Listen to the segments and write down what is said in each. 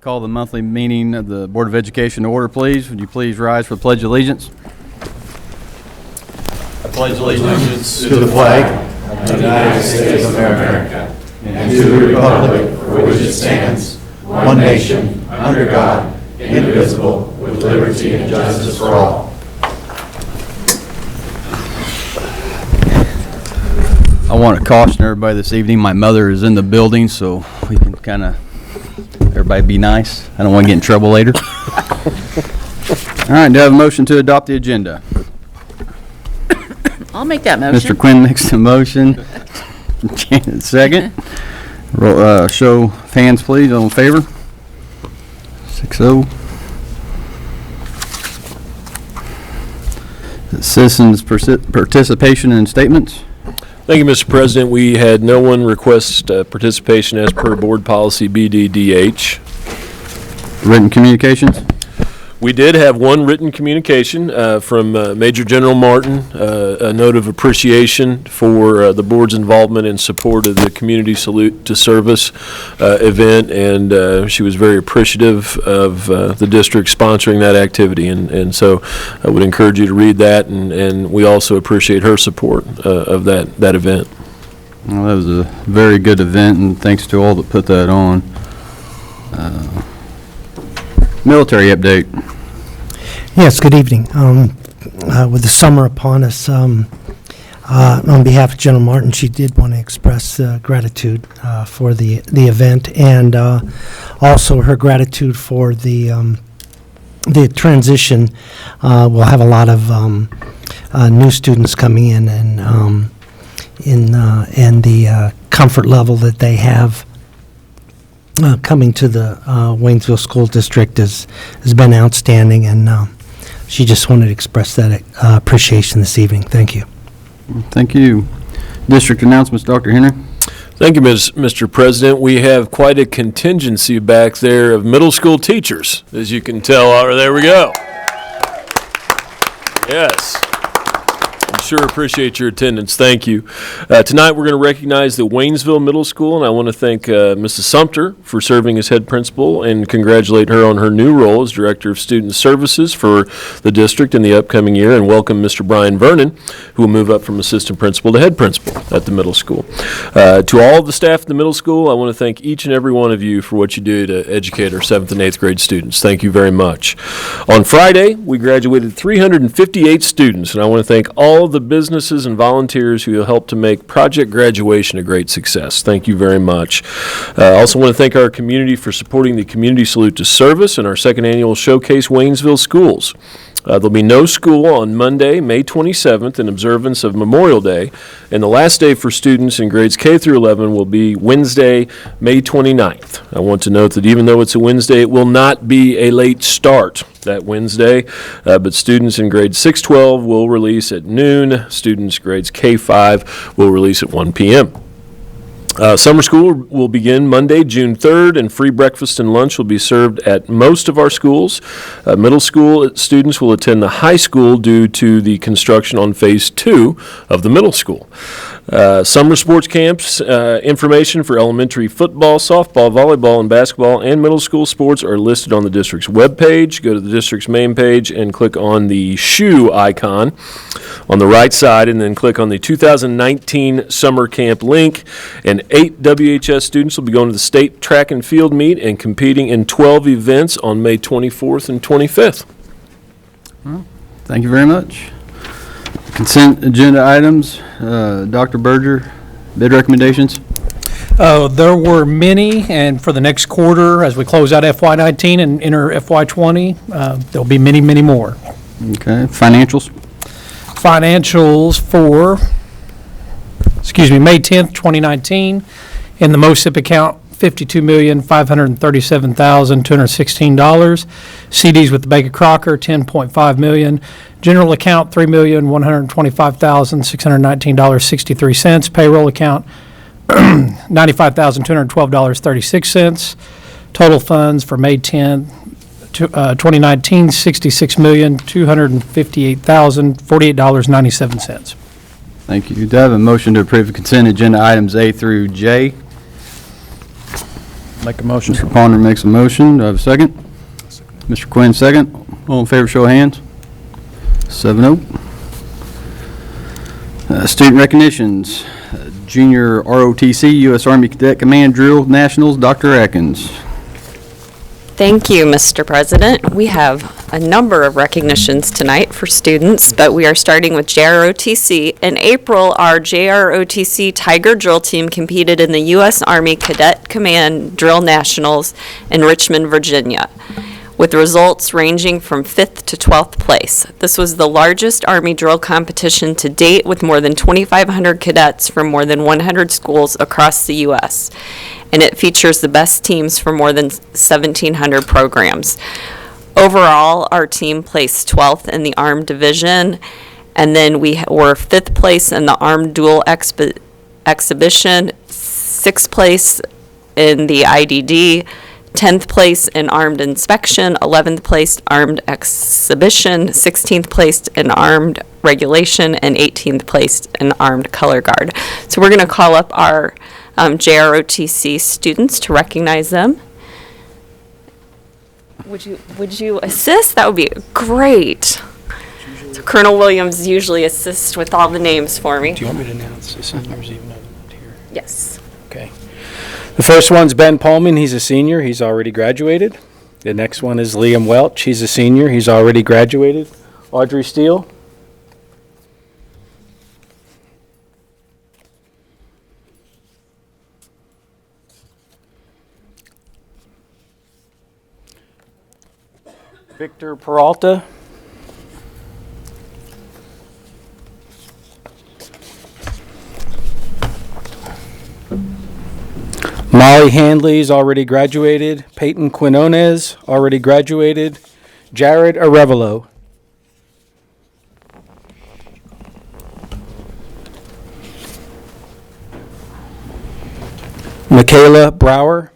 Call the monthly meeting of the Board of Education to order, please. Would you please rise for the Pledge of Allegiance? I pledge allegiance to the flag of the United States of America and to the republic for which it stands, one nation, under God, indivisible, with liberty and justice for all. I want to caution everybody this evening, my mother is in the building, so we can kind of, everybody be nice. I don't want to get in trouble later. All right, do I have a motion to adopt the agenda? I'll make that motion. Mr. Quinn makes the motion. Janet, second. Show of hands, please. All in favor? 6-0. Citizens' participation in statements. Thank you, Mr. President. We had no one request participation as per board policy BDDH. Written communications. We did have one written communication from Major General Martin, a note of appreciation for the board's involvement and support of the Community Salute to Service event, and she was very appreciative of the district sponsoring that activity, and so I would encourage you to read that, and we also appreciate her support of that event. Well, that was a very good event, and thanks to all that put that on. Military update. Yes, good evening. With the summer upon us, on behalf of General Martin, she did want to express gratitude for the event, and also her gratitude for the transition. We'll have a lot of new students coming in, and the comfort level that they have coming to the Waynesville School District has been outstanding, and she just wanted to express that appreciation this evening. Thank you. Thank you. District announcements, Dr. Henry. Thank you, Mr. President. We have quite a contingency back there of middle school teachers, as you can tell. There we go. Yes. I sure appreciate your attendance. Thank you. Tonight we're going to recognize the Waynesville Middle School, and I want to thank Mrs. Sumter for serving as head principal and congratulate her on her new role as Director of Student Services for the district in the upcoming year, and welcome Mr. Brian Vernon, who will move up from assistant principal to head principal at the middle school. To all of the staff at the middle school, I want to thank each and every one of you for what you do to educate our 7th and 8th grade students. Thank you very much. On Friday, we graduated 358 students, and I want to thank all the businesses and volunteers who helped to make Project Graduation a great success. Thank you very much. I also want to thank our community for supporting the Community Salute to Service and our second annual Showcase Waynesville Schools. There'll be no school on Monday, May 27th, in observance of Memorial Day, and the last day for students in grades K through 11 will be Wednesday, May 29th. I want to note that even though it's a Wednesday, it will not be a late start that Wednesday, but students in grades 6-12 will release at noon. Students grades K-5 will release at 1 p.m. Summer school will begin Monday, June 3rd, and free breakfast and lunch will be served at most of our schools. Middle school students will attend the high school due to the construction on phase 2 of the middle school. Summer sports camps, information for elementary football, softball, volleyball, and basketball, and middle school sports are listed on the district's webpage. Go to the district's main page and click on the shoe icon on the right side, and then click on the 2019 summer camp link. And 8 WHS students will be going to the state track and field meet and competing in 12 events on May 24th and 25th. Well, thank you very much. Consent agenda items. Dr. Berger, bid recommendations. There were many, and for the next quarter, as we close out FY19 and enter FY20, there'll be many, many more. Okay. Financials. Financials for, May 10th, 2019, in the MOSIP account, $52,537,216. CDs with the Bank of Crocker, $10.5 million. General account, $3,125,619.63. Payroll account, $95,212.36. Total funds for May 10th, 2019, $66,258,048.97. Thank you. Do I have a motion to approve the consent agenda items A through J? Make a motion. Mr. Ponder makes a motion. Do I have a second? Mr. Quinn, second. All in favor, show of hands. 7-0. Student recognitions. Junior ROTC, U.S. Army Cadet Command Drill Nationals, Dr. Atkins. Thank you, Mr. President. We have a number of recognitions tonight for students, but we are starting with JROTC. In April, our JROTC Tiger Drill Team competed in the U.S. Army Cadet Command Drill Nationals in Richmond, Virginia, with results ranging from 5th to 12th place. This was the largest Army drill competition to date, with more than 2,500 cadets from more than 100 schools across the U.S., and it features the best teams from more than 1,700 programs. Overall, our team placed 12th in the Armed Division, and then we were 5th place in the Armed Dual Exhibition, 6th place in the IDD, 10th place in Armed Inspection, 11th place Armed Exhibition, 16th place in Armed Regulation, and 18th place in Armed Color Guard. So we're going to call up our JROTC students to recognize them. Would you assist? That would be great. So Colonel Williams usually assists with all the names for me. Do you want me to announce the seniors even though they're not here? Yes. Okay. The first one's Ben Pullman. He's a senior. He's already graduated. The next one is Liam Welch. He's a senior. He's already graduated. Audrey Steele. Victor Peralta. Molly Handley's already graduated. Peyton Quinones already graduated. Jared Arevalo. Michaela Brower.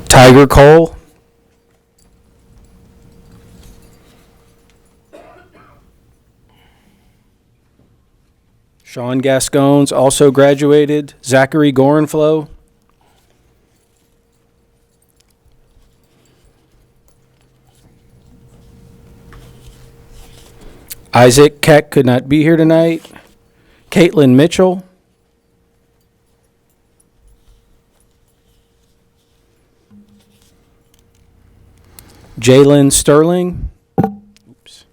Tiger Cole. Sean Gascones also graduated. Zachary Gorenflow. Isaac Keck could not be here tonight. Caitlin Mitchell. Jalen Sterling. Oops.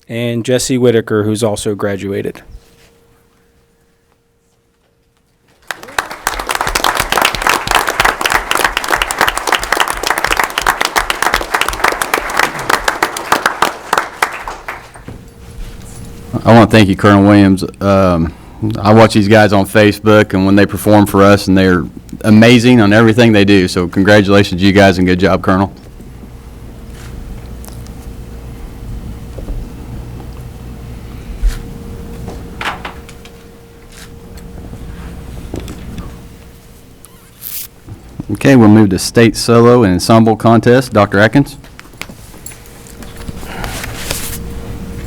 And Jesse Whitaker, who's also graduated. I want to thank you, Colonel Williams. I watch these guys on Facebook, and when they perform for us, and they're amazing on everything they do. So congratulations to you guys, and good job, Colonel. Okay, we'll move to state solo and ensemble contest. Dr. Atkins.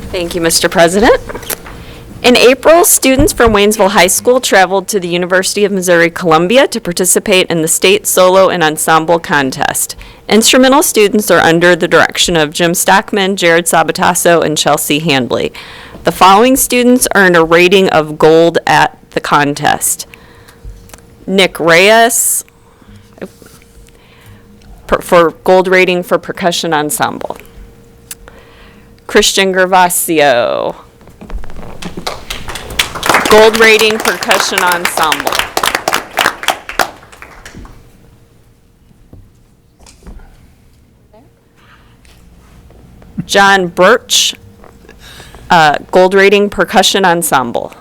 Thank you, Mr. President. In April, students from Waynesville High School traveled to the University of Missouri-Columbia to participate in the state solo and ensemble contest. Instrumental students are under the direction of Jim Stockman, Jared Sabatasso, and Chelsea Handley. The following students earned a rating of gold at the contest. Nick Reyes for gold rating for percussion ensemble. Christian Gervasio, gold rating percussion ensemble. John Birch, gold rating percussion ensemble.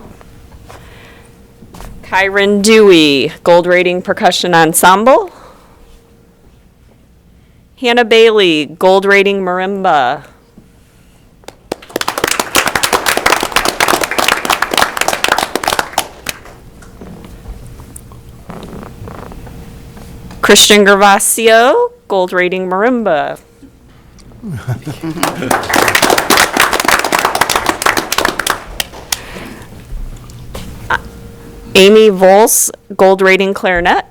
Kyron Dewey, gold rating percussion ensemble. Hannah Bailey, gold rating marimba. Christian Gervasio, gold rating marimba. Amy Volz, gold rating clarinet.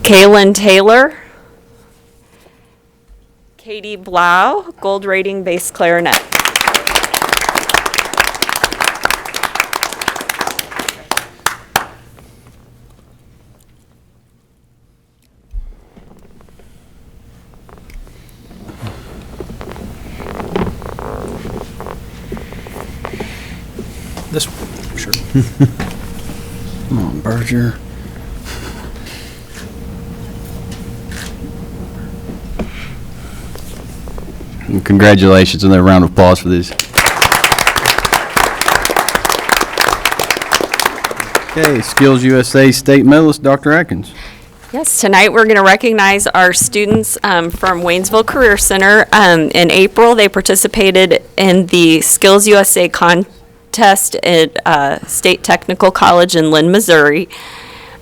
Kaylin Taylor. Katie Blau, gold rating bass clarinet. This one, sure. Come on, Berger. And congratulations, another round of applause for these. Okay, Skills USA State Medalist, Dr. Atkins. Yes, tonight we're going to recognize our students from Waynesville Career Center. In April, they participated in the Skills USA contest at State Technical College in Lynn, Missouri.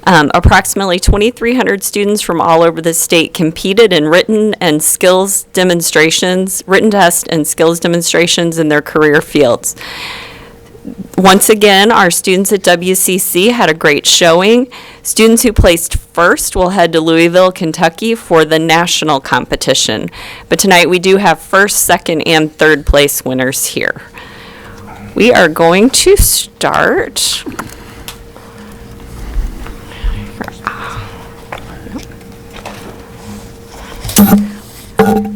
Approximately 2,300 students from all over the state competed in written and skills demonstrations, written tests and skills demonstrations in their career fields. Once again, our students at WCC had a great showing. Students who placed first will head to Louisville, Kentucky for the national competition. But tonight we do have first, second, and third place winners here. We are going to start.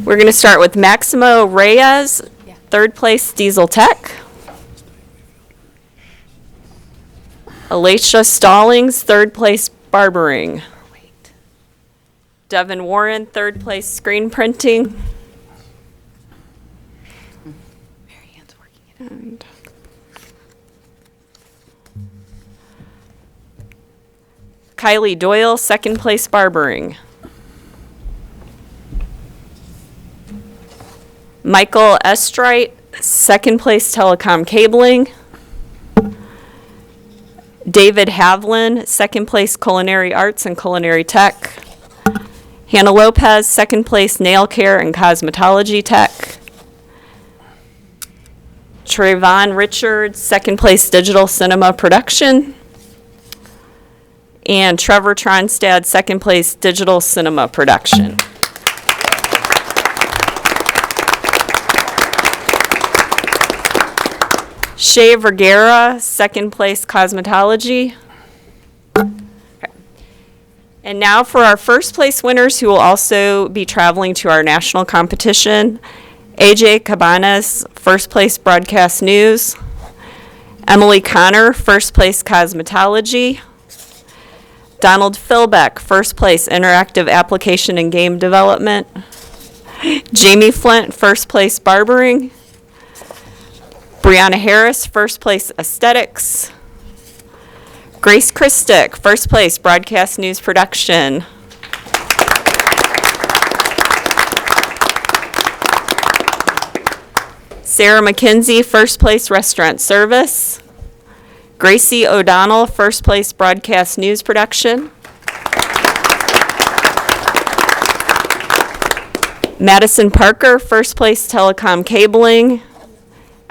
We're going to start with Maximo Reyes, third place Diesel Tech. Alicia Stallings, third place Barbering. Devin Warren, third place Screen Printing. And Kylie Doyle, second place Barbering. Michael Estrite, second place Telecom Cabling. David Havlin, second place Culinary Arts and Culinary Tech. Hannah Lopez, second place Nail Care and Cosmetology Tech. Trayvon Richards, second place Digital Cinema Production. And Trevor Tronstad, second place Digital Cinema Production. Shay Vergara, second place Cosmetology. Okay. And now for our first place winners who will also be traveling to our national competition. AJ Cabanas, first place Broadcast News. Emily Connor, first place Cosmetology. Donald Philbeck, first place Interactive Application and Game Development. Jamie Flint, first place Barbering. Brianna Harris, first place Aesthetics. Grace Christick, first place Broadcast News Production. Sarah McKenzie, first place Restaurant Service. Gracie O'Donnell, first place Broadcast News Production. Madison Parker, first place Telecom Cabling.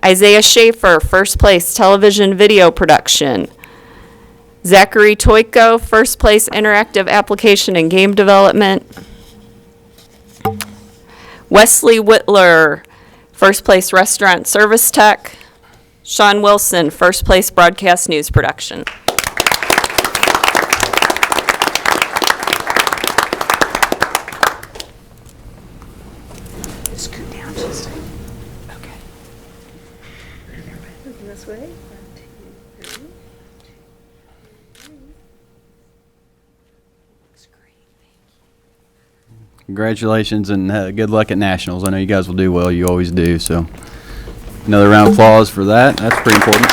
Isaiah Schaefer, first place Television Video Production. Zachary Toyko, first place Interactive Application and Game Development. Wesley Whitler, first place Restaurant Service Tech. Sean Wilson, first place Broadcast News Production. Scoot down just a okay. This way. 1, 2, 3. Looks great. Congratulations and good luck at Nationals. I know you guys will do well. You always do. So another round of applause for that. That's pretty important.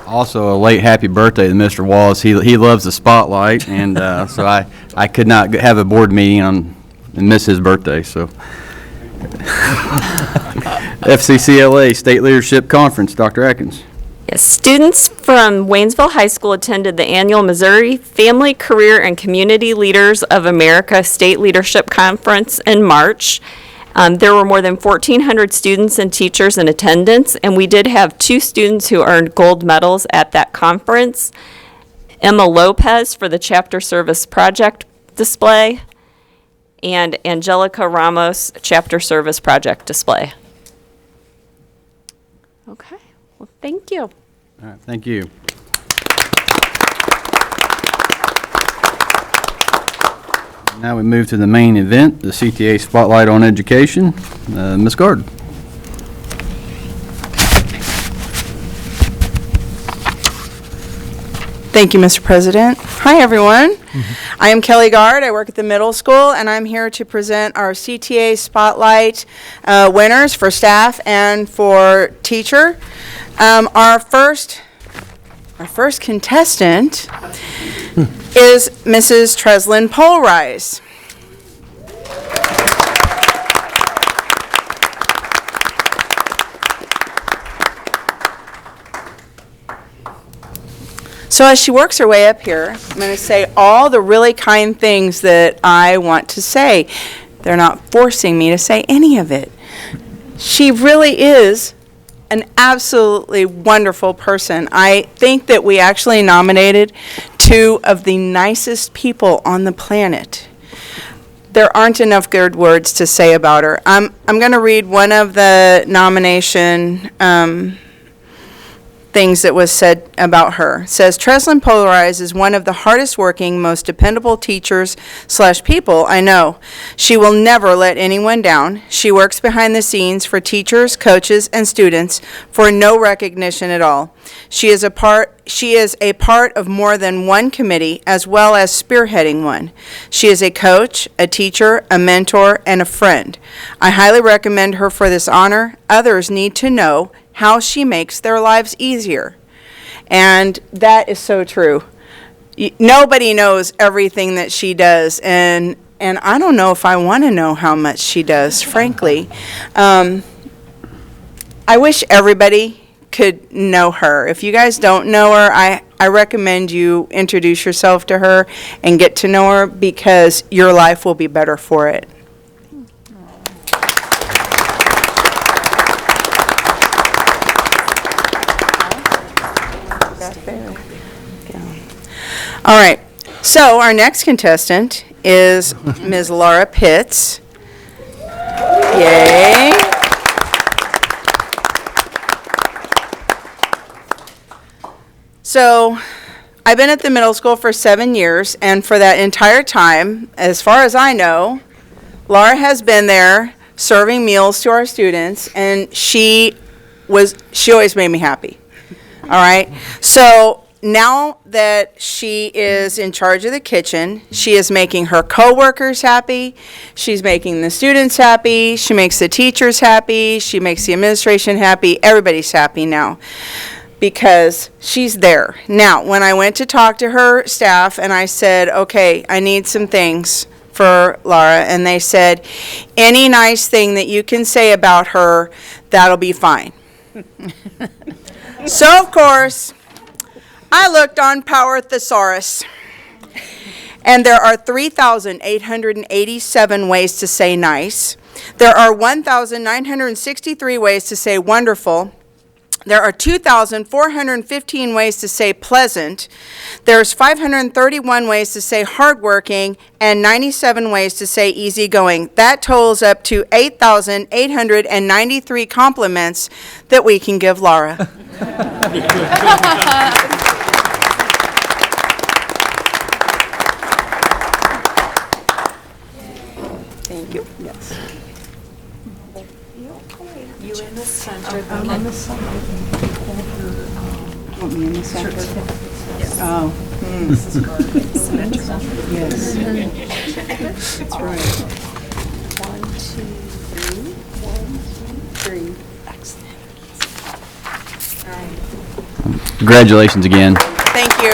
Also, a late happy birthday to Mr. Wallace. He loves the spotlight, and so I could not have a board meeting and miss his birthday. So FCCLA State Leadership Conference, Dr. Atkins. Yes, students from Waynesville High School attended the annual Missouri Family, Career, and Community Leaders of America State Leadership Conference in March. There were more than 1,400 students and teachers in attendance, and we did have 2 students who earned gold medals at that conference. Emma Lopez for the Chapter Service Project display, and Angelica Ramos Chapter Service Project display. Okay, well, thank you. All right, thank you. Now we move to the main event, the CTA Spotlight on Education. Ms. Gard. Thank you, Mr. President. Hi, everyone. I am Kelly Gard. I work at the middle school, and I'm here to present our CTA Spotlight winners for staff and for teacher. Our first contestant is Mrs. Treslin Polrise. So as she works her way up here, I'm going to say all the really kind things that I want to say. They're not forcing me to say any of it. She really is an absolutely wonderful person. I think that we actually nominated 2 of the nicest people on the planet. There aren't enough good words to say about her. I'm going to read one of the nomination things that was said about her. It says, Treslin Polarize is one of the hardest working, most dependable teachers / people I know. She will never let anyone down. She works behind the scenes for teachers, coaches, and students for no recognition at all. She is a part of more than one committee as well as spearheading one. She is a coach, a teacher, a mentor, and a friend. I highly recommend her for this honor. Others need to know how she makes their lives easier. And that is so true. Nobody knows everything that she does, and I don't know if I want to know how much she does, frankly. I wish everybody could know her. If you guys don't know her, I recommend you introduce yourself to her and get to know her, because your life will be better for it. All right, so our next contestant is Ms. Laura Pitts. Yay. So I've been at the middle school for 7 years, and for that entire time, as far as I know, Laura has been there serving meals to our students, and she always made me happy. All right, so now that she is in charge of the kitchen, she is making her coworkers happy, she's making the students happy, she makes the teachers happy, she makes the administration happy, everybody's happy now because she's there. Now, when I went to talk to her staff and I said, okay, I need some things for Laura, and they said, any nice thing that you can say about her, that'll be fine. So, of course, I looked on Power Thesaurus, and there are 3,887 ways to say nice. There are 1,963 ways to say wonderful. There are 2,415 ways to say pleasant. There's 531 ways to say hardworking, and 97 ways to say easygoing. That totals up to 8,893 compliments that we can give Laura. Thank you. Yes. You in the center. I'm in the center. Want me in the center? Yes. Oh. This is center. Yes. That's right. 1, 2, 3. 1, 2, 3. Excellent. All right. Congratulations again. Thank you.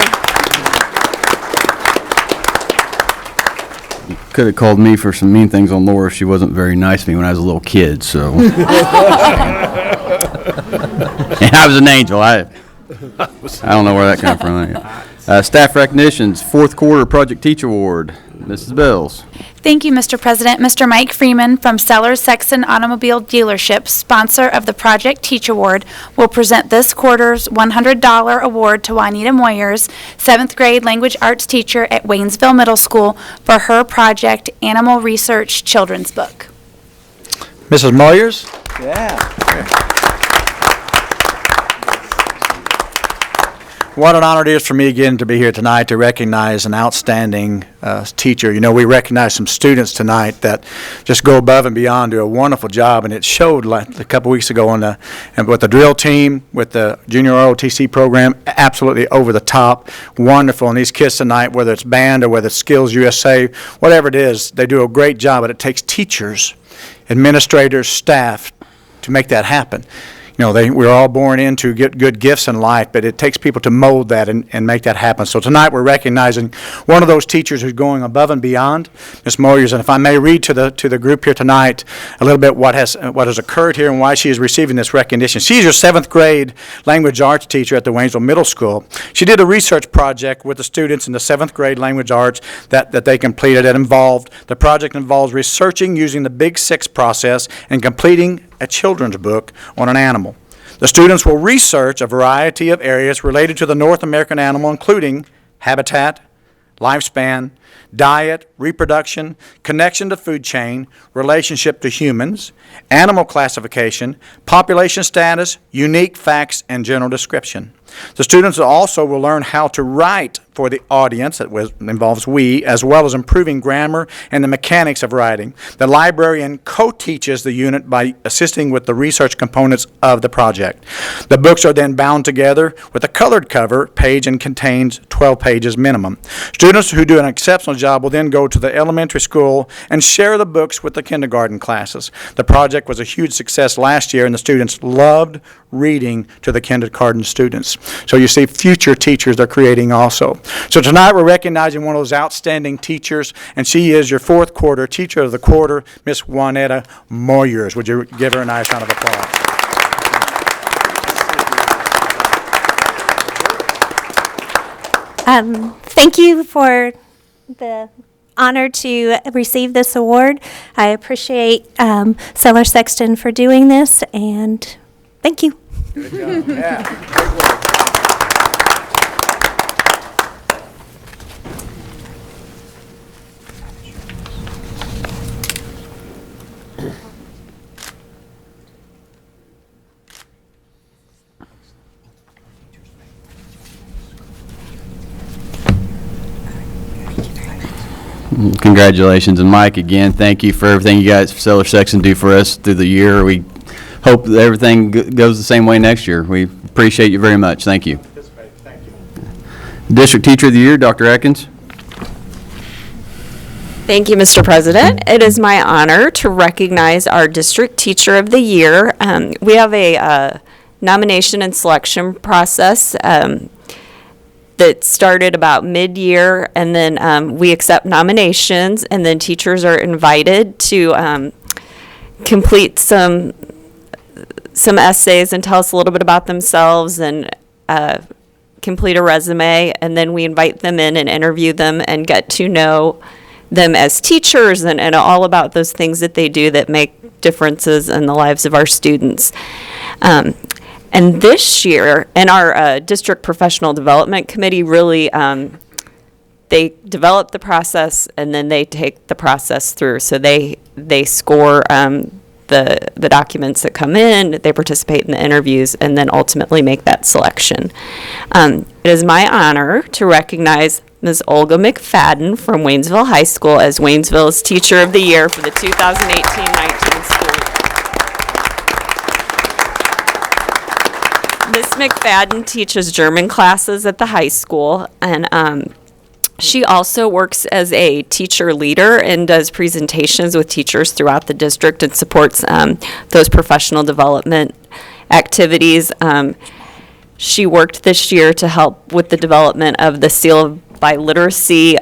could have called me for some mean things on Laura. She wasn't very nice to me when I was a little kid, so. And I was an angel. I don't know where that came from. Staff recognitions, fourth quarter project teacher award. Mrs. Bills. Thank you, Mr. President. Mr. Mike Freeman from Sellers Sexton Automobile Dealership, sponsor of the Project Teach Award, will present this quarter's $100 award to Juanita Moyers, 7th grade language arts teacher at Waynesville Middle School, for her project Animal Research Children's Book. Mrs. Moyers? Yeah. What an honor it is for me again to be here tonight to recognize an outstanding teacher. You know, we recognize some students tonight that just go above and beyond, do a wonderful job, and it showed like a couple weeks ago and with the drill team, with the junior ROTC program, absolutely over the top, wonderful. And these kids tonight, whether it's band or whether it's Skills USA, whatever it is, they do a great job, but it takes teachers, administrators, staff to make that happen. You know, we're all born into get good gifts in life, but it takes people to mold that and make that happen. So tonight we're recognizing one of those teachers who's going above and beyond, Ms. Moyers. And if I may read to the group here tonight a little bit what has occurred here and why she is receiving this recognition. She's your 7th grade language arts teacher at the Waynesville Middle School. She did a research project with the students in the 7th grade language arts that they completed. The project involves researching using the Big Six process and completing a children's book on an animal. The students will research a variety of areas related to the North American animal, including habitat, lifespan, diet, reproduction, connection to food chain, relationship to humans, animal classification, population status, unique facts, and general description. The students also will learn how to write for the audience, that involves we, as well as improving grammar and the mechanics of writing. The librarian co-teaches the unit by assisting with the research components of the project. The books are then bound together with a colored cover page and contains 12 pages minimum. Students who do an exceptional job will then go to the elementary school and share the books with the kindergarten classes. The project was a huge success last year, and the students loved reading to the kindergarten students. So you see future teachers they're creating also. So tonight we're recognizing one of those outstanding teachers, and she is your fourth quarter teacher of the quarter, Miss Juanita Moyers. Would you give her a nice round of applause? Thank you for the honor to receive this award. I appreciate Seller Sexton for doing this, and thank you. Good job. Yeah. Great work. Congratulations, and Mike, again, thank you for everything you guys, Seller Sexton, do for us through the year. We hope that everything goes the same way next year. We appreciate you very much. Thank you. Thank you. District Teacher of the Year, Dr. Atkins. Thank you, Mr. President. It is my honor to recognize our District Teacher of the Year. We have a nomination and selection process that started about mid-year, and then we accept nominations, and then teachers are invited to complete some essays and tell us a little bit about themselves and complete a resume, and then we invite them in and interview them and get to know them as teachers and all about those things that they do that make differences in the lives of our students. And this year, in our District Professional Development Committee, really, they develop the process and then they take the process through. So they score the documents that come in, they participate in the interviews, and then ultimately make that selection. It is my honor to recognize Ms. Olga McFadden from Waynesville High School as Waynesville's Teacher of the Year for the 2018-19 school year. Ms. McFadden teaches German classes at the high school, and she also works as a teacher leader and does presentations with teachers throughout the district and supports those professional development activities. She worked this year to help with the development of the Seal of Biliteracy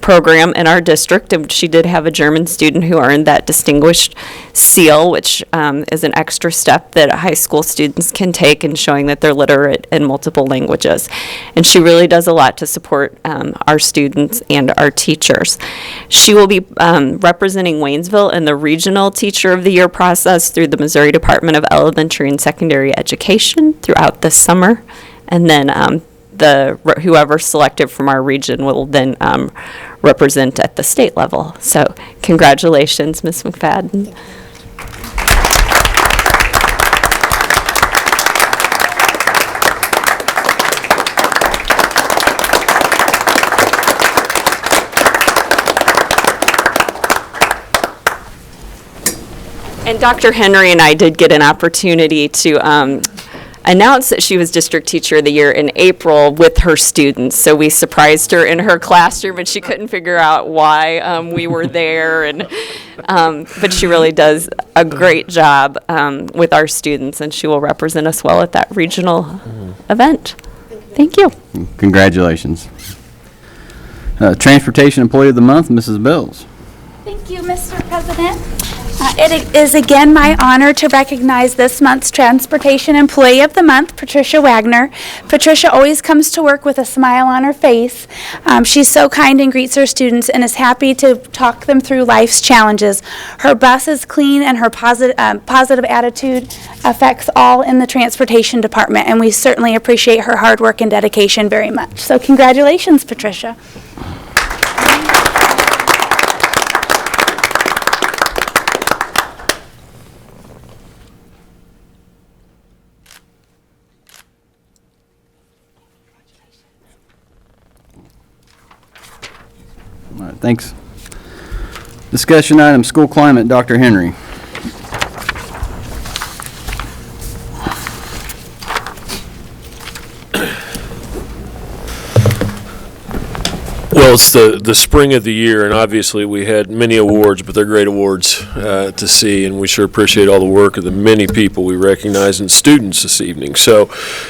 program in our district, and she did have a German student who earned that distinguished seal, which is an extra step that high school students can take in showing that they're literate in multiple languages. And she really does a lot to support our students and our teachers. She will be representing Waynesville in the Regional Teacher of the Year process through the Missouri Department of Elementary and Secondary Education throughout this summer. And then whoever selected from our region will then represent at the state level. So congratulations, Ms. McFadden. And Dr. Henry and I did get an opportunity to announced that she was District Teacher of the Year in April with her students. So we surprised her in her classroom, and she couldn't figure out why we were there. And but she really does a great job with our students, and she will represent us well at that regional event. Thank you. Congratulations. Transportation Employee of the Month, Mrs. Bills. Thank you, Mr. President. It is again my honor to recognize this month's Transportation Employee of the Month, Patricia Wagner. Patricia always comes to work with a smile on her face. She's so kind and greets her students and is happy to talk them through life's challenges. Her bus is clean, and her positive attitude affects all in the transportation department, and we certainly appreciate her hard work and dedication very much. So congratulations, Patricia. All right, thanks. Discussion item, school climate, Dr. Henry. Well, it's the spring of the year, and obviously we had many awards, but they're great awards to see, and we sure appreciate all the work of the many people we recognize and students this evening. So,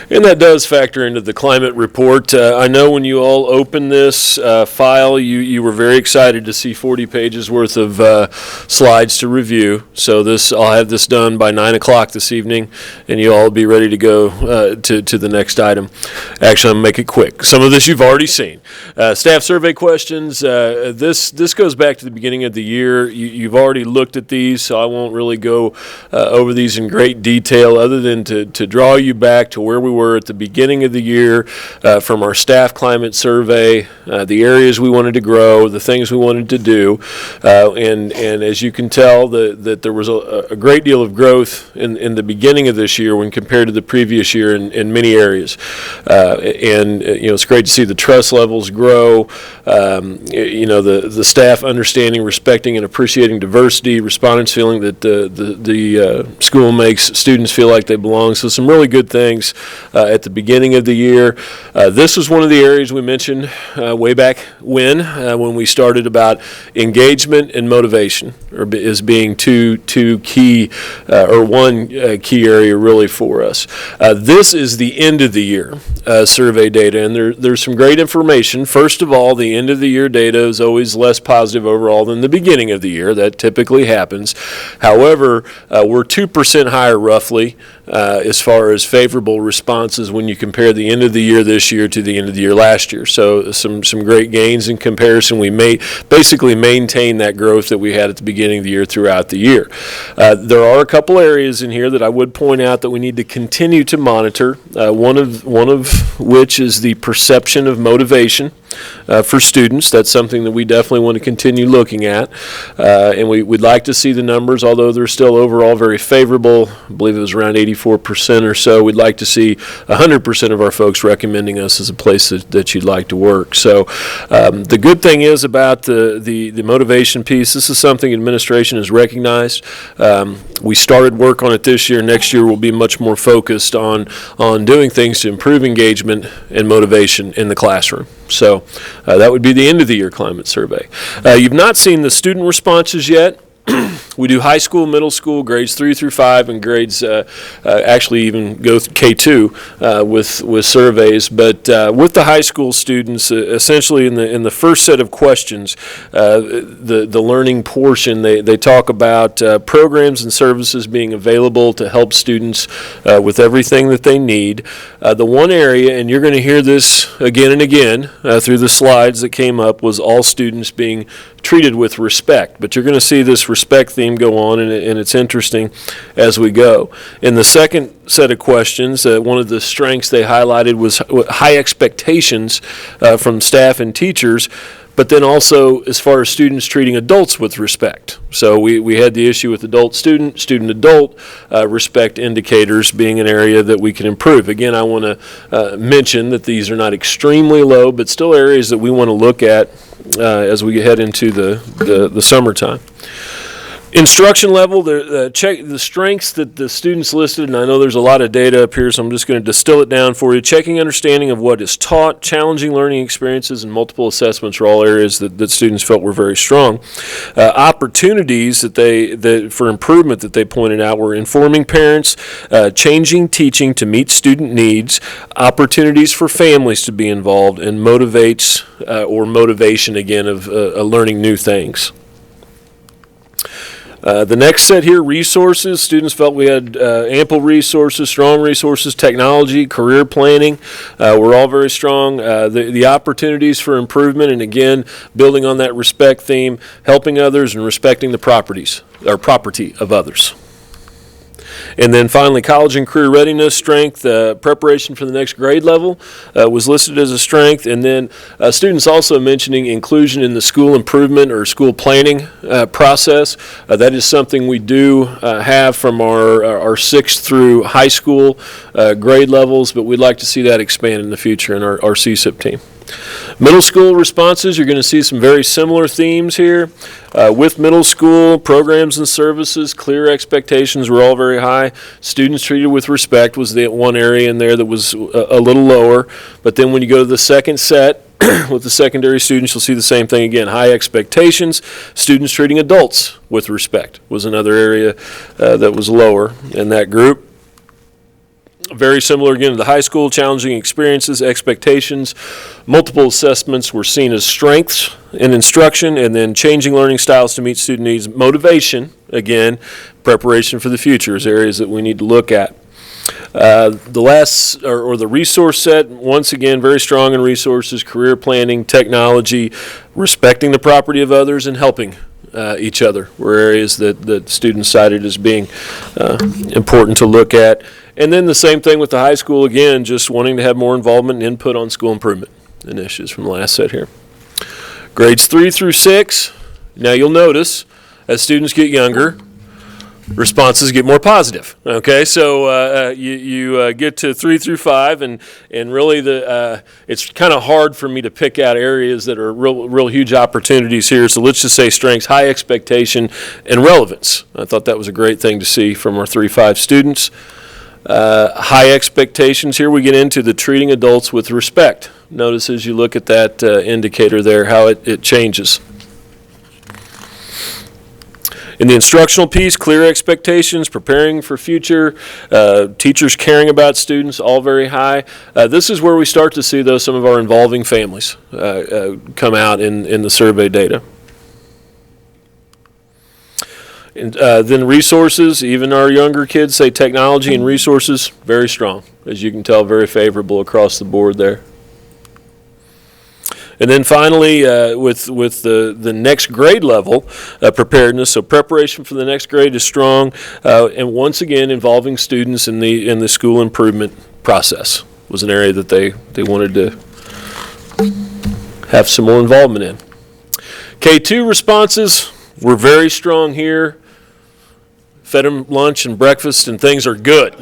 and that does factor into the climate report. I know when you all opened this file, you were very excited to see 40 pages worth of slides to review. So I'll have this done by 9 o'clock this evening, and you all will be ready to go to the next item. Actually, I'm going to make it quick. Some of this you've already seen. Staff survey questions. This goes back to the beginning of the year. You've already looked at these, so I won't really go over these in great detail other than to draw you back to where we were at the beginning of the year from our staff climate survey, the areas we wanted to grow, the things we wanted to do. And as you can tell, that there was a great deal of growth in the beginning of this year when compared to the previous year in many areas. And it's great to see the trust levels grow. The staff understanding, respecting, and appreciating diversity, respondents feeling that the school makes students feel like they belong. So some really good things at the beginning of the year. This was one of the areas we mentioned way back when we started about engagement and motivation, as being two key, or one key area really for us. This is the end of the year survey data, and there's some great information. First of all, the end of the year data is always less positive overall than the beginning of the year. That typically happens. However, we're 2% higher roughly as far as favorable responses when you compare the end of the year this year to the end of the year last year. So some great gains in comparison. We may basically maintain that growth that we had at the beginning of the year throughout the year. There are a couple areas in here that I would point out that we need to continue to monitor. One of which is the perception of motivation for students. That's something that we definitely want to continue looking at. And we'd like to see the numbers, although they're still overall very favorable. I believe it was around 84% or so. We'd like to see 100% of our folks recommending us as a place that you'd like to work. So the good thing is about the motivation piece, this is something administration has recognized. We started work on it this year. Next year we'll be much more focused on doing things to improve engagement and motivation in the classroom. So that would be the end of the year climate survey. You've not seen the student responses yet. We do high school, middle school, grades 3 through 5, and grades actually even go through K2 with surveys. But with the high school students, essentially in the first set of questions, the learning portion, they talk about programs and services being available to help students with everything that they need. The one area, and you're going to hear this again and again through the slides that came up, was all students being treated with respect. But you're going to see this respect theme go on, and it's interesting as we go. In the second set of questions, one of the strengths they highlighted was high expectations from staff and teachers, but then also as far as students treating adults with respect. So we had the issue with adult-student, student-adult respect indicators being an area that we can improve. Again, I want to mention that these are not extremely low, but still areas that we want to look at as we head into the summertime. Instruction level, check the strengths that the students listed, and I know there's a lot of data up here, so I'm just going to distill it down for you. Checking understanding of what is taught, challenging learning experiences, and multiple assessments are all areas that students felt were very strong. Opportunities that for improvement that they pointed out were informing parents, changing teaching to meet student needs, opportunities for families to be involved, and motivation again of learning new things. The next set here, resources. Students felt we had ample resources, strong resources, technology, career planning. We're all very strong. The opportunities for improvement, and again, building on that respect theme, helping others and respecting the property of others. And then finally, college and career readiness, strength, preparation for the next grade level was listed as a strength. And then students also mentioning inclusion in the school improvement or school planning process. That is something we do have from our 6th through high school grade levels, but we'd like to see that expand in the future in our CSIP team. Middle school responses, you're going to see some very similar themes here. With middle school, programs and services, clear expectations were all very high. Students treated with respect was the one area in there that was a little lower. But then when you go to the second set, with the secondary students, you'll see the same thing again. High expectations, students treating adults with respect was another area that was lower in that group. Very similar again to the high school, challenging experiences, expectations. Multiple assessments were seen as strengths in instruction, and then changing learning styles to meet student needs. Motivation, again, preparation for the future is areas that we need to look at. The last, or the resource set, once again, very strong in resources, career planning, technology, respecting the property of others, and helping each other were areas that students cited as being important to look at. And then the same thing with the high school, again, just wanting to have more involvement and input on school improvement initiatives from the last set here. Grades 3 through 6, now you'll notice as students get younger, responses get more positive. Okay, so you get to 3 through 5, and really it's kind of hard for me to pick out areas that are real huge opportunities here. So let's just say strengths, high expectation, and relevance. I thought that was a great thing to see from our 3-5 students. High expectations. Here we get into the treating adults with respect. Notice as you look at that indicator there how it changes. In the instructional piece, clear expectations, preparing for future, teachers caring about students, all very high. This is where we start to see, though, some of our involving families come out in the survey data. And then resources, even our younger kids say technology and resources, very strong. As you can tell, very favorable across the board there. And then finally, with the next grade level, preparedness, so preparation for the next grade is strong, and once again, involving students in the school improvement process was an area that they wanted to have some more involvement in. K2 responses were very strong here. fed them lunch and breakfast, and things are good.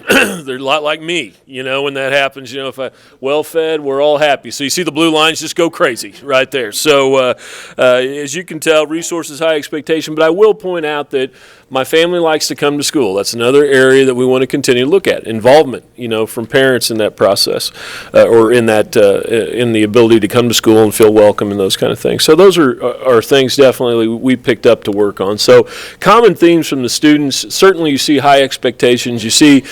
They're a lot like me, when that happens. If I well fed, we're all happy. So you see the blue lines just go crazy right there. So as you can tell, resources, high expectation. But I will point out that my family likes to come to school. That's another area that we want to continue to look at. Involvement, from parents in that process, or in that in the ability to come to school and feel welcome and those kind of things. So those are things definitely we picked up to work on. So common themes from the students, certainly you see high expectations. You see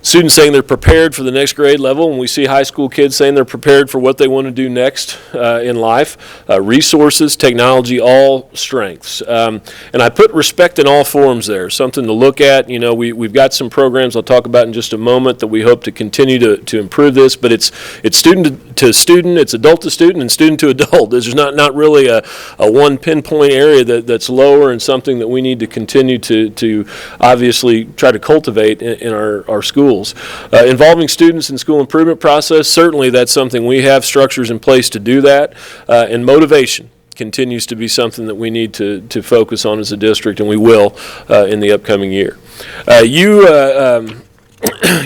students saying they're prepared for the next grade level, and we see high school kids saying they're prepared for what they want to do next in life. Resources, technology, all strengths. And I put respect in all forms there, something to look at. We've got some programs I'll talk about in just a moment that we hope to continue to improve this, but it's student to student, it's adult to student, and student to adult. There's not really a one pinpoint area that's lower, and something that we need to continue to obviously try to cultivate in our schools. Involving students in school improvement process, certainly that's something we have structures in place to do that. And motivation continues to be something that we need to focus on as a district, and we will in the upcoming year.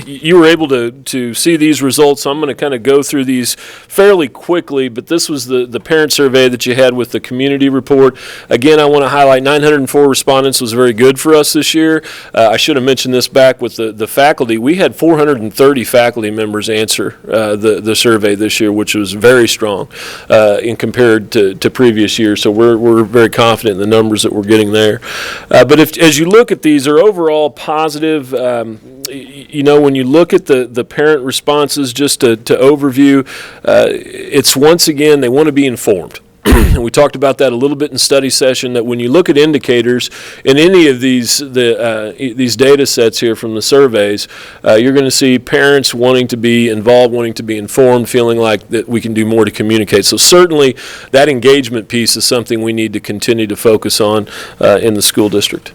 You were able to see these results, so I'm going to kind of go through these fairly quickly, but this was the parent survey that you had with the community report. Again, I want to highlight 904 respondents was very good for us this year. I should have mentioned this back with the faculty. We had 430 faculty members answer the survey this year, which was very strong in compared to previous years, so we're very confident in the numbers that we're getting there. But as you look at these, they're overall positive. When you look at the parent responses, just to overview, it's once again, they want to be informed. And we talked about that a little bit in study session, that when you look at indicators in any of these data sets here from the surveys, you're going to see parents wanting to be involved, wanting to be informed, feeling like that we can do more to communicate. So certainly that engagement piece is something we need to continue to focus on in the school district.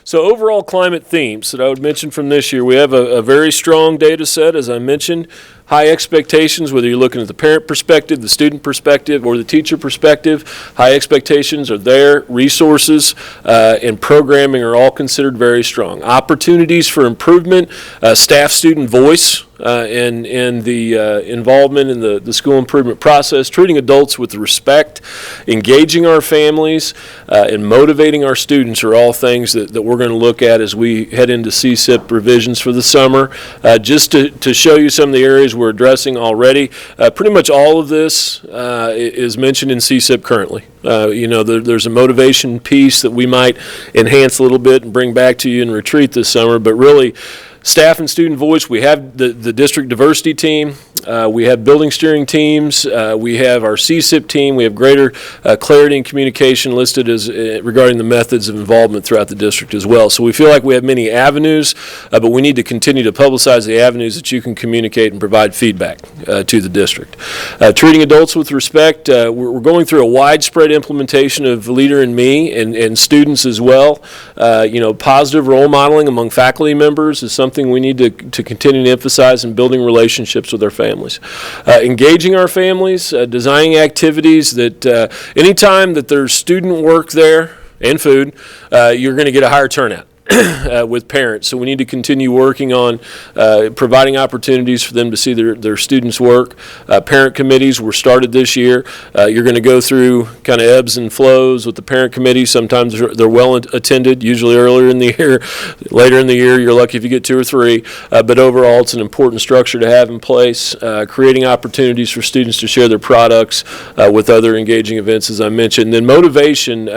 So overall climate themes that I would mention from this year, we have a very strong data set, as I mentioned. High expectations, whether you're looking at the parent perspective, the student perspective, or the teacher perspective. High expectations are there. Resources and programming are all considered very strong. Opportunities for improvement, staff-student voice, and the involvement in the school improvement process, treating adults with respect, engaging our families, and motivating our students are all things that we're going to look at as we head into CSIP revisions for the summer. Just to show you some of the areas we're addressing already, pretty much all of this is mentioned in CSIP currently. There's a motivation piece that we might enhance a little bit and bring back to you in retreat this summer, but really, staff and student voice, we have the district diversity team, we have building steering teams, we have our CSIP team, we have greater clarity and communication listed as regarding the methods of involvement throughout the district as well. So we feel like we have many avenues, but we need to continue to publicize the avenues that you can communicate and provide feedback to the district. Treating adults with respect, we're going through a widespread implementation of Leader in Me and students as well. Positive role modeling among faculty members is something we need to continue to emphasize in building relationships with our families. Engaging our families, designing activities that anytime that there's student work there and food, you're going to get a higher turnout. With parents. So we need to continue working on providing opportunities for them to see their students' work. Parent committees were started this year. You're going to go through kind of ebbs and flows with the parent committees. Sometimes they're well attended, usually earlier in the year. Later in the year, you're lucky if you get 2 or 3. But overall, it's an important structure to have in place, creating opportunities for students to share their products with other engaging events, as I mentioned. Then motivation,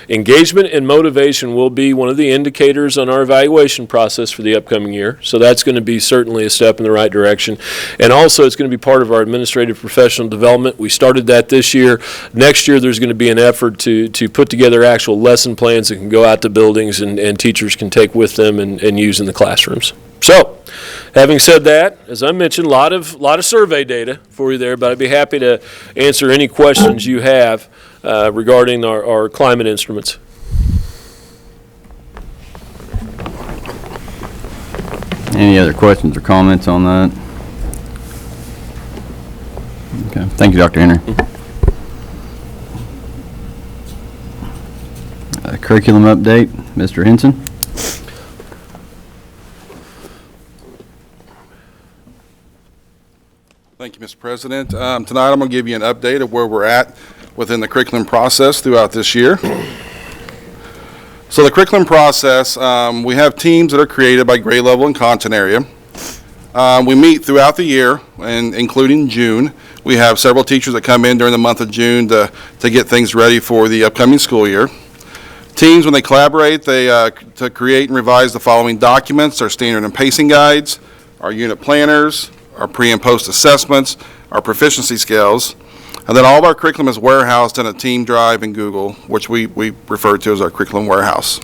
engagement and motivation will be one of the indicators on our evaluation process for the upcoming year. So that's going to be certainly a step in the right direction. And also it's going to be part of our administrative professional development. We started that this year. Next year there's going to be an effort to put together actual lesson plans that can go out to buildings and teachers can take with them and use in the classrooms. So, having said that, as I mentioned, a lot of survey data for you there, but I'd be happy to answer any questions you have regarding our climate instruments. Any other questions or comments on that? Okay, thank you, Dr. Henry. curriculum update, Mr. Henson. Thank you, Mr. President. Tonight I'm going to give you an update of where we're at within the curriculum process throughout this year. So the curriculum process, we have teams that are created by grade level and content area. We meet throughout the year, and including June. We have several teachers that come in during the month of June to get things ready for the upcoming school year. Teams, when they collaborate, they to create and revise the following documents: our standard and pacing guides, our unit planners, our pre and post assessments, our proficiency scales, and then all of our curriculum is warehoused in a team drive in Google, which we refer to as our curriculum warehouse.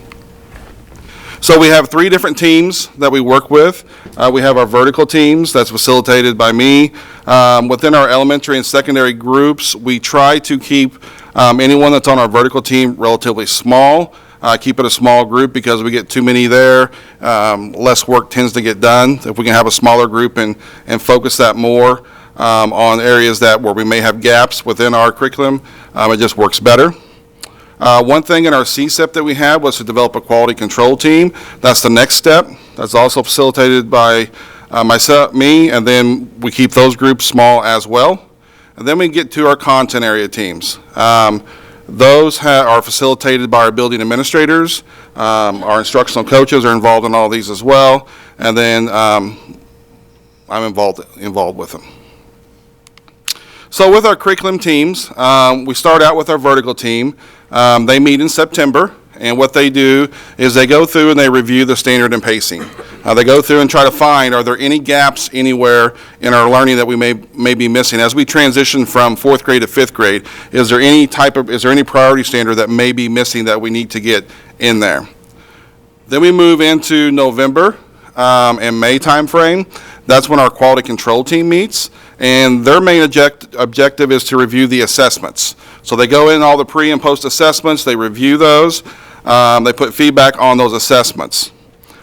So we have 3 different teams that we work with. We have our vertical teams that's facilitated by me. Within our elementary and secondary groups, we try to keep anyone that's on our vertical team relatively small. Keep it a small group because we get too many there. Less work tends to get done. If we can have a smaller group and focus that more on areas where we may have gaps within our curriculum, it just works better. One thing in our CSEP that we had was to develop a quality control team. That's the next step. That's also facilitated by me, and then we keep those groups small as well. And then we get to our content area teams. Those are facilitated by our building administrators. Our instructional coaches are involved in all these as well, and then I'm involved with them. So with our curriculum teams, we start out with our vertical team. They meet in September, and what they do is they go through and they review the standard and pacing. They go through and try to find, are there any gaps anywhere in our learning that we may be missing? As we transition from 4th grade to 5th grade, is there any priority standard that may be missing that we need to get in there? Then we move into November and May timeframe. That's when our quality control team meets, and their main objective is to review the assessments. So they go in all the pre and post assessments, they review those, they put feedback on those assessments.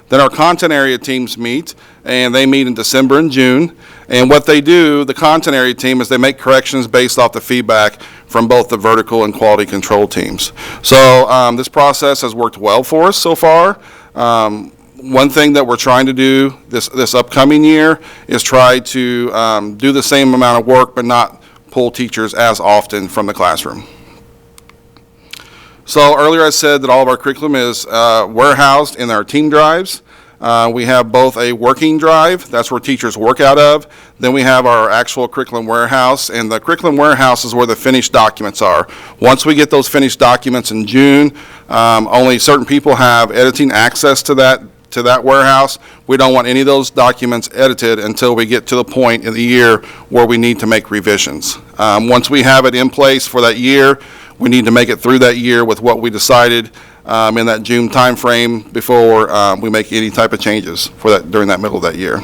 Then our content area teams meet, and they meet in December and June. And what they do, the content area team, is they make corrections based off the feedback from both the vertical and quality control teams. So this process has worked well for us so far. One thing that we're trying to do this upcoming year is try to do the same amount of work but not pull teachers as often from the classroom. So earlier I said that all of our curriculum is warehoused in our team drives. We have both a working drive, that's where teachers work out of. Then we have our actual curriculum warehouse, and the curriculum warehouse is where the finished documents are. Once we get those finished documents in June, only certain people have editing access to that warehouse. We don't want any of those documents edited until we get to the point in the year where we need to make revisions. Once we have it in place for that year, we need to make it through that year with what we decided in that June timeframe before we make any type of changes for that during that middle of that year.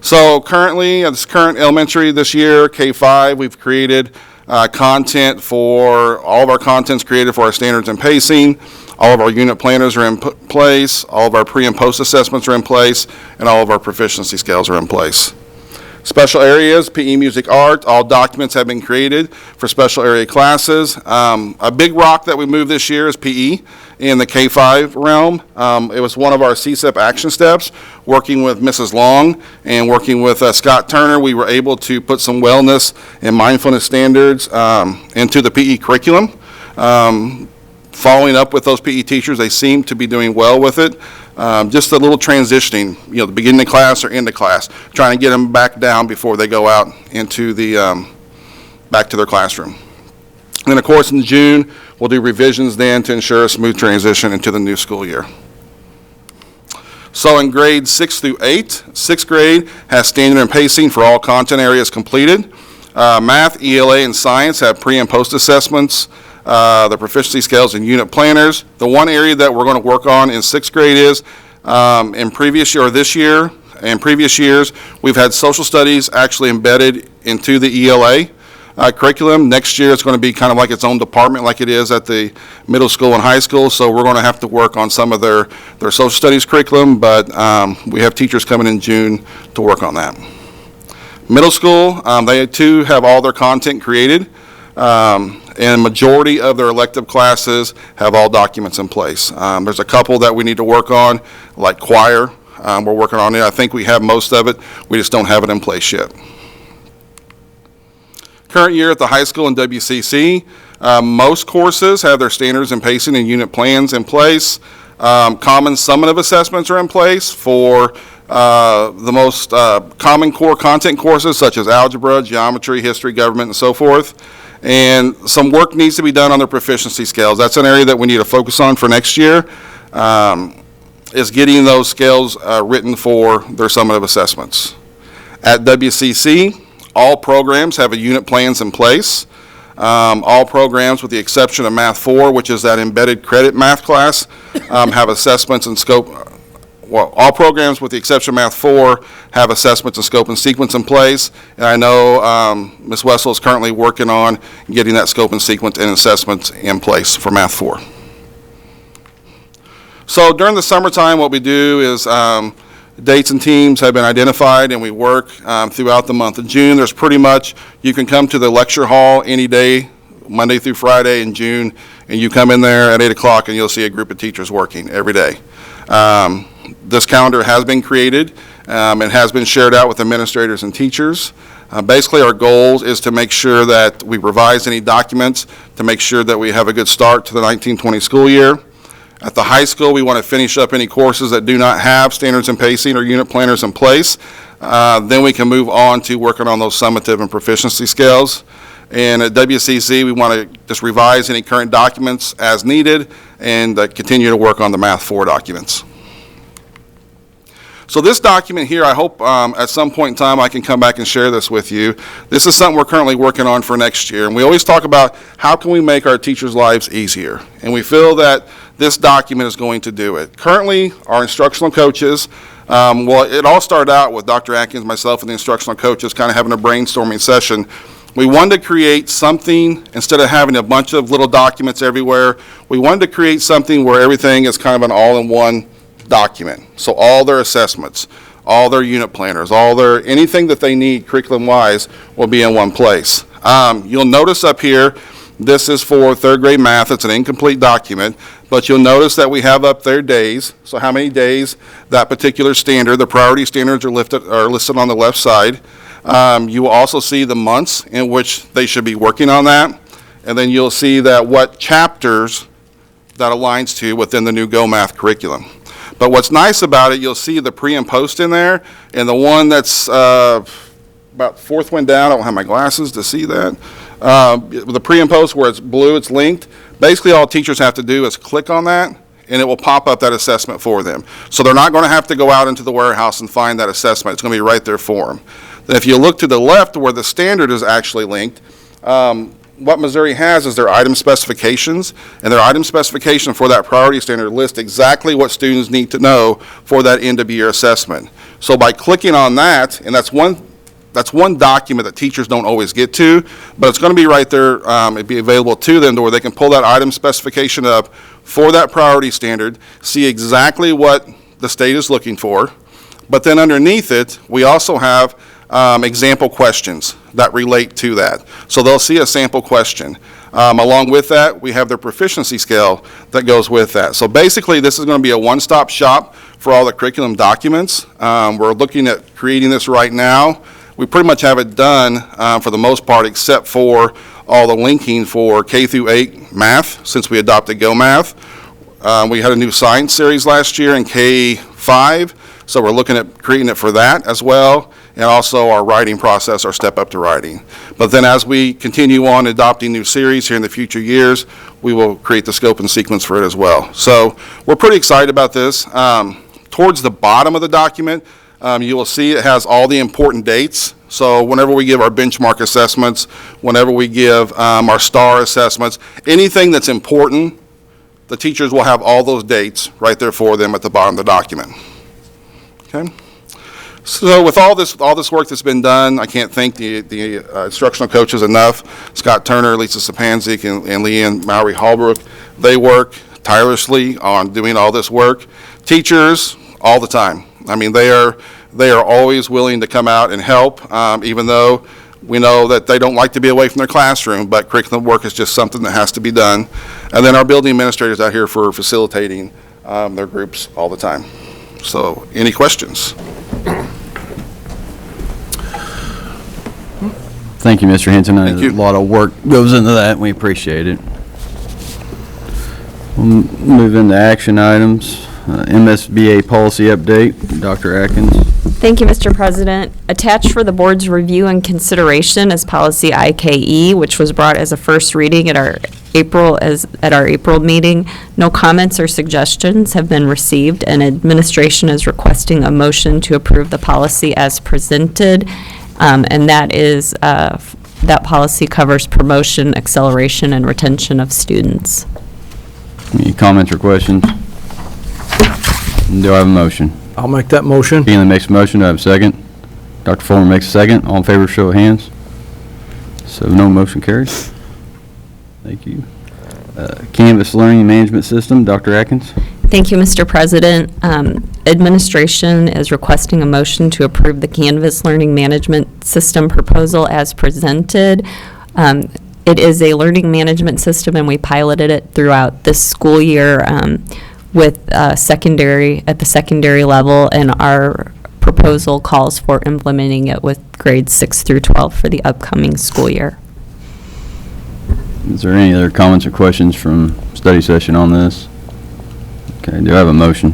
So currently, at this current elementary this year, K-5, we've created content for, all of our content's created for our standards and pacing. All of our unit planners are in place, all of our pre and post assessments are in place, and all of our proficiency scales are in place. Special areas, PE, music, art, all documents have been created for special area classes. A big rock that we moved this year is PE in the K-5 realm. It was one of our CSEP action steps. Working with Mrs. Long and working with Scott Turner, we were able to put some wellness and mindfulness standards into the PE curriculum. Following up with those PE teachers, they seem to be doing well with it. Just a little transitioning, the beginning of class or end of class, trying to get them back down before they go out into the, back to their classroom. And then, of course, in June, we'll do revisions then to ensure a smooth transition into the new school year. So in grades 6 through 8, 6th grade has standard and pacing for all content areas completed. Math, ELA, and science have pre and post assessments. The proficiency scales and unit planners. The one area that we're going to work on in 6th grade is in previous year or this year and previous years, we've had social studies actually embedded into the ELA curriculum. Next year it's going to be kind of like its own department like it is at the middle school and high school, so we're going to have to work on some of their social studies curriculum, but we have teachers coming in June to work on that. Middle school, they too have all their content created. and majority of their elective classes have all documents in place. There's a couple that we need to work on, like choir. We're working on it. I think we have most of it. We just don't have it in place yet. Current year at the high school and WCC, most courses have their standards and pacing and unit plans in place. Common summative assessments are in place for the most common core content courses such as algebra, geometry, history, government, and so forth. And some work needs to be done on their proficiency scales. That's an area that we need to focus on for next year, is getting those scales written for their summative assessments. At WCC, all programs have a unit plans in place. All programs, with the exception of Math 4, which is that embedded credit math class, have assessments and scope. Well, all programs, with the exception of Math 4, have assessments and scope and sequence in place. And I know Ms. Wessel is currently working on getting that scope and sequence and assessments in place for Math 4. So during the summertime, what we do is dates and teams have been identified, and we work throughout the month of June. There's pretty much, you can come to the lecture hall any day, Monday through Friday in June, and you come in there at 8 o'clock and you'll see a group of teachers working every day. This calendar has been created and has been shared out with administrators and teachers. Basically, our goal is to make sure that we revise any documents to make sure that we have a good start to the 1920 school year. At the high school, we want to finish up any courses that do not have standards and pacing or unit planners in place. Then we can move on to working on those summative and proficiency scales. And at WCC, we want to just revise any current documents as needed and continue to work on the Math 4 documents. So this document here, I hope at some point in time I can come back and share this with you. This is something we're currently working on for next year. And we always talk about how can we make our teachers' lives easier. And we feel that this document is going to do it. Currently, our instructional coaches, well, it all started out with Dr. Atkins, myself, and the instructional coaches kind of having a brainstorming session. We wanted to create something, instead of having a bunch of little documents everywhere, we wanted to create something where everything is kind of an all-in-one document. So all their assessments, all their unit planners, anything that they need curriculum-wise will be in one place. You'll notice up here, this is for third grade math. It's an incomplete document, but you'll notice that we have up there days. So how many days that particular standard, the priority standards are listed on the left side. You will also see the months in which they should be working on that. And then you'll see that what chapters that aligns to within the new Go Math curriculum. But what's nice about it, you'll see the pre and post in there, and the one that's about fourth one down, I don't have my glasses to see that. The pre and post where it's blue, it's linked. Basically all teachers have to do is click on that, and it will pop up that assessment for them. So they're not going to have to go out into the warehouse and find that assessment. It's going to be right there for them. Then if you look to the left where the standard is actually linked, what Missouri has is their item specifications, and their item specification for that priority standard lists exactly what students need to know for that end of year assessment. So by clicking on that, and that's one document that teachers don't always get to, but it's going to be right there, it'd be available to them to where they can pull that item specification up for that priority standard, see exactly what the state is looking for, but then underneath it, we also have example questions that relate to that. So they'll see a sample question. Along with that, we have their proficiency scale that goes with that. So basically, this is going to be a one-stop shop for all the curriculum documents. We're looking at creating this right now. We pretty much have it done for the most part, except for all the linking for K through 8 math, since we adopted Go Math. We had a new science series last year in K5, so we're looking at creating it for that as well, and also our writing process, our step up to writing. But then as we continue on adopting new series here in the future years, we will create the scope and sequence for it as well. So we're pretty excited about this. Towards the bottom of the document, you will see it has all the important dates. So whenever we give our benchmark assessments, whenever we give our STAR assessments, anything that's important, the teachers will have all those dates right there for them at the bottom of the document. Okay? So with all this work that's been done, I can't thank the instructional coaches enough. Scott Turner, Lisa Sapanzik, and Leanne Mowry Hallbrook, they work tirelessly on doing all this work. Teachers, all the time. I mean, they are always willing to come out and help, even though We know that they don't like to be away from their classroom, but curriculum work is just something that has to be done. And then our building administrators out here for facilitating their groups all the time. So, any questions? Thank you, Mr. Hinton. Thank you. A lot of work goes into that, and we appreciate it. We'll move into action items. MSBA policy update, Dr. Atkins. Thank you, Mr. President. Attached for the board's review and consideration is policy IKE, which was brought as a first reading at our April meeting. No comments or suggestions have been received, and administration is requesting a motion to approve the policy as presented. And that is, that policy covers promotion, acceleration, and retention of students. Any comments or questions? Do I have a motion? I'll make that motion. Keeling makes a motion. Do I have a second? Dr. Fuller makes a second. All in favor, show of hands. So no motion carries. Thank you. Canvas Learning Management System, Dr. Atkins. Thank you, Mr. President. Administration is requesting a motion to approve the Canvas Learning Management System proposal as presented. It is a learning management system, and we piloted it throughout this school year with at the secondary level, and our proposal calls for implementing it with grades 6 through 12 for the upcoming school year. Is there any other comments or questions from study session on this? Okay, do I have a motion?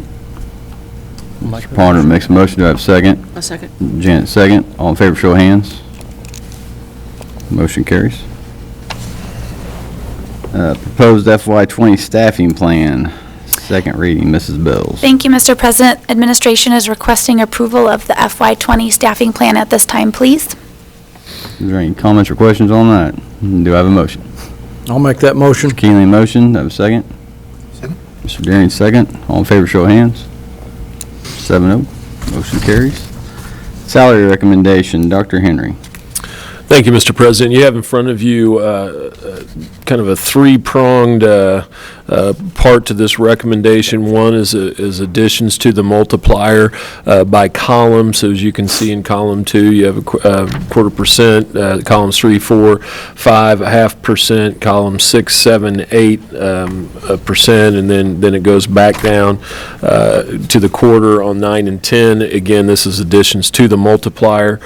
Mr. Ponder makes a motion. Do I have a second? A second. Janet, second. All in favor, show of hands. Motion carries. Proposed FY20 staffing plan, second reading, Mrs. Bills. Thank you, Mr. President. Administration is requesting approval of the FY20 staffing plan at this time, please. Is there any comments or questions on that? Do I have a motion? I'll make that motion. Keeling motion. Do I have a second? Second. Mr. Daring, second. All in favor, show of hands. 7-0. Motion carries. Salary recommendation, Dr. Henry. Thank you, Mr. President. You have in front of you kind of a three-pronged part to this recommendation. One is additions to the multiplier by column. So as you can see in column 2, you have a 0.25%, columns 3, 4, 5, 0.5%, column 6, 7, 8%, and then it goes back down to the quarter on 9 and 10. Again, this is additions to the multiplier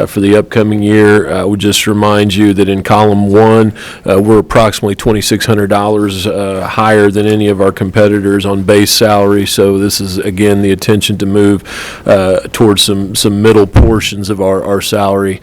for the upcoming year. I would just remind you that in column 1, we're approximately $2,600 higher than any of our competitors on base salary. So this is, again, the intention to move towards some middle portions of our salary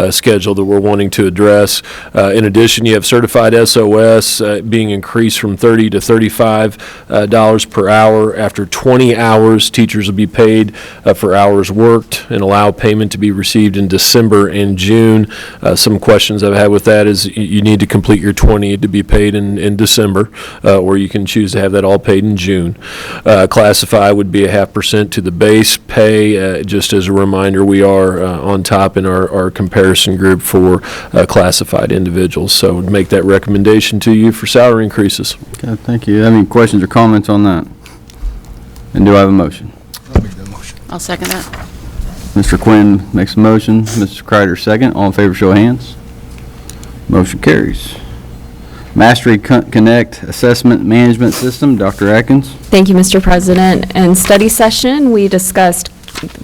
schedule that we're wanting to address. In addition, you have certified SOS being increased from $30 to $35 per hour. After 20 hours, teachers will be paid for hours worked and allow payment to be received in December and June. Some questions I've had with that is you need to complete your 20 to be paid in December, or you can choose to have that all paid in June. Classify would be 0.5% to the base pay. Just as a reminder, we are on top in our comparison group for classified individuals. So would make that recommendation to you for salary increases. Okay, thank you. Any questions or comments on that? And do I have a motion? I'll make that motion. I'll second that. Mr. Quinn makes a motion. Mr. Kreider, second. All in favor, show of hands. Motion carries. Mastery Connect Assessment Management System, Dr. Atkins. Thank you, Mr. President. In study session, we discussed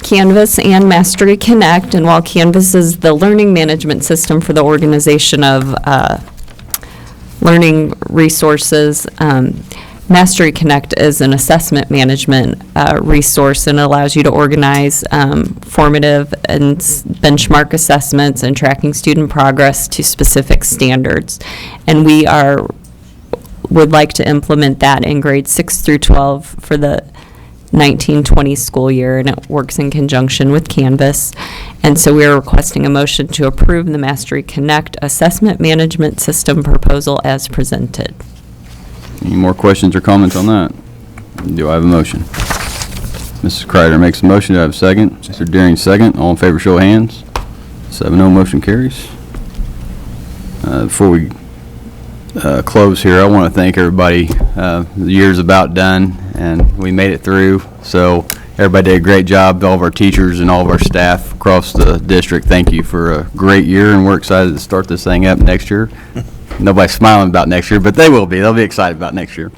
Canvas and Mastery Connect, and while Canvas is the learning management system for the organization of learning resources, Mastery Connect is an assessment management resource, and allows you to organize formative and benchmark assessments and tracking student progress to specific standards. And we would like to implement that in grades 6 through 12 for the 1920 school year, and it works in conjunction with Canvas. And so we are requesting a motion to approve the Mastery Connect Assessment Management System proposal as presented. Any more questions or comments on that? Do I have a motion? Mrs. Kreider makes a motion. Do I have a second? Mr. Daring, second. All in favor, show of hands. 7-0, motion carries. Before we close here, I want to thank everybody. The year's about done, and we made it through. So Everybody did a great job, all of our teachers and all of our staff across the district. Thank you for a great year, and we're excited to start this thing up next year. Nobody's smiling about next year, but they will be. They'll be excited about next year.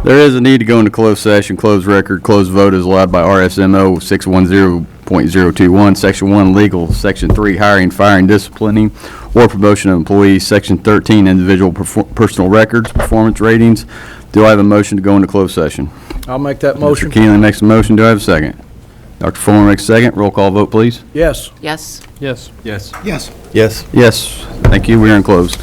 There is a need to go into closed session, closed record, closed vote is allowed by RSMO 610.021, Section 1, legal, Section 3, hiring, firing, disciplining, or promotion of employees, Section 13, individual personal records, performance ratings. Do I have a motion to go into closed session? I'll make that motion. Mr. Keeling makes a motion. Do I have a second? Dr. Fuller makes a second. Roll call vote, please. Yes. Yes. Yes. Yes. Yes. Thank you. We are in closed.